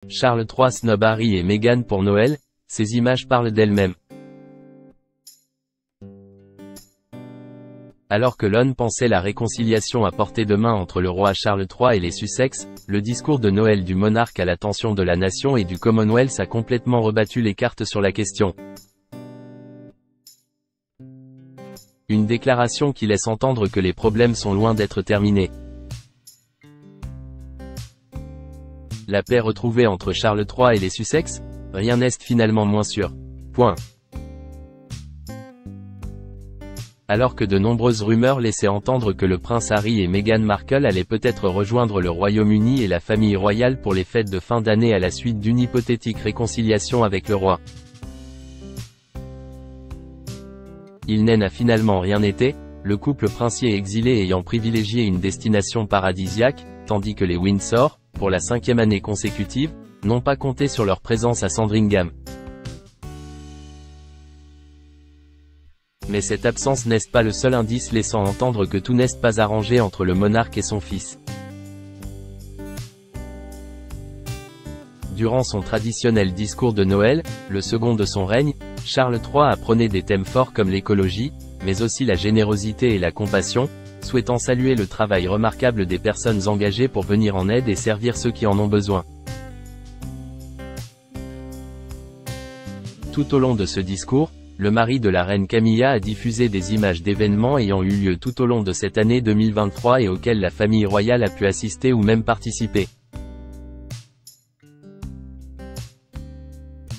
Charles III snob Harry et Meghan pour Noël, ces images parlent d'elles-mêmes. Alors que l'on pensait la réconciliation à portée de main entre le roi Charles III et les Sussex, le discours de Noël du monarque à l'attention de la nation et du Commonwealth a complètement rebattu les cartes sur la question. Une déclaration qui laisse entendre que les problèmes sont loin d'être terminés. La paix retrouvée entre Charles III et les Sussex? Rien n'est finalement moins sûr. Point. Alors que de nombreuses rumeurs laissaient entendre que le prince Harry et Meghan Markle allaient peut-être rejoindre le Royaume-Uni et la famille royale pour les fêtes de fin d'année à la suite d'une hypothétique réconciliation avec le roi. Il n'a finalement rien été, le couple princier exilé ayant privilégié une destination paradisiaque, tandis que les Windsor, pour la 5e année consécutive, n'ont pas compté sur leur présence à Sandringham. Mais cette absence n'est pas le seul indice laissant entendre que tout n'est pas arrangé entre le monarque et son fils. Durant son traditionnel discours de Noël, le second de son règne, Charles III a prôné des thèmes forts comme l'écologie, mais aussi la générosité et la compassion, souhaitant saluer le travail remarquable des personnes engagées pour venir en aide et servir ceux qui en ont besoin. Tout au long de ce discours, le mari de la reine Camilla a diffusé des images d'événements ayant eu lieu tout au long de cette année 2023 et auxquels la famille royale a pu assister ou même participer.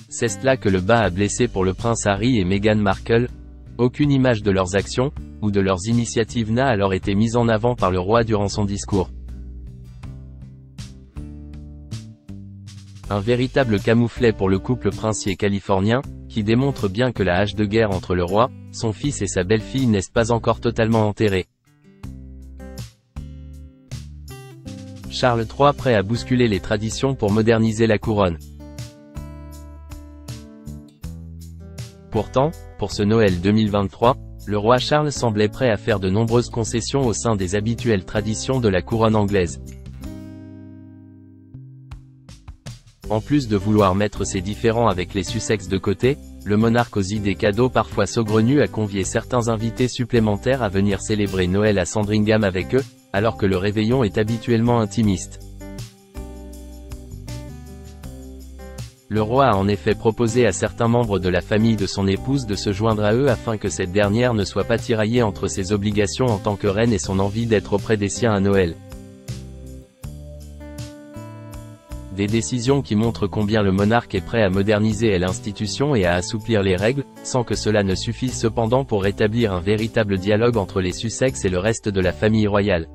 C'est cela que le bas a blessé pour le prince Harry et Meghan Markle. Aucune image de leurs actions, ou de leurs initiatives n'a alors été mise en avant par le roi durant son discours. Un véritable camouflet pour le couple princier californien, qui démontre bien que la hache de guerre entre le roi, son fils et sa belle-fille n'est pas encore totalement enterrée. Charles III prêt à bousculer les traditions pour moderniser la couronne. Pourtant, pour ce Noël 2023, le roi Charles semblait prêt à faire de nombreuses concessions au sein des habituelles traditions de la couronne anglaise. En plus de vouloir mettre ses différends avec les Sussex de côté, le monarque aux idées cadeaux parfois saugrenues a convié certains invités supplémentaires à venir célébrer Noël à Sandringham avec eux, alors que le réveillon est habituellement intimiste. Le roi a en effet proposé à certains membres de la famille de son épouse de se joindre à eux afin que cette dernière ne soit pas tiraillée entre ses obligations en tant que reine et son envie d'être auprès des siens à Noël. Des décisions qui montrent combien le monarque est prêt à moderniser l'institution et à assouplir les règles, sans que cela ne suffise cependant pour rétablir un véritable dialogue entre les Sussex et le reste de la famille royale.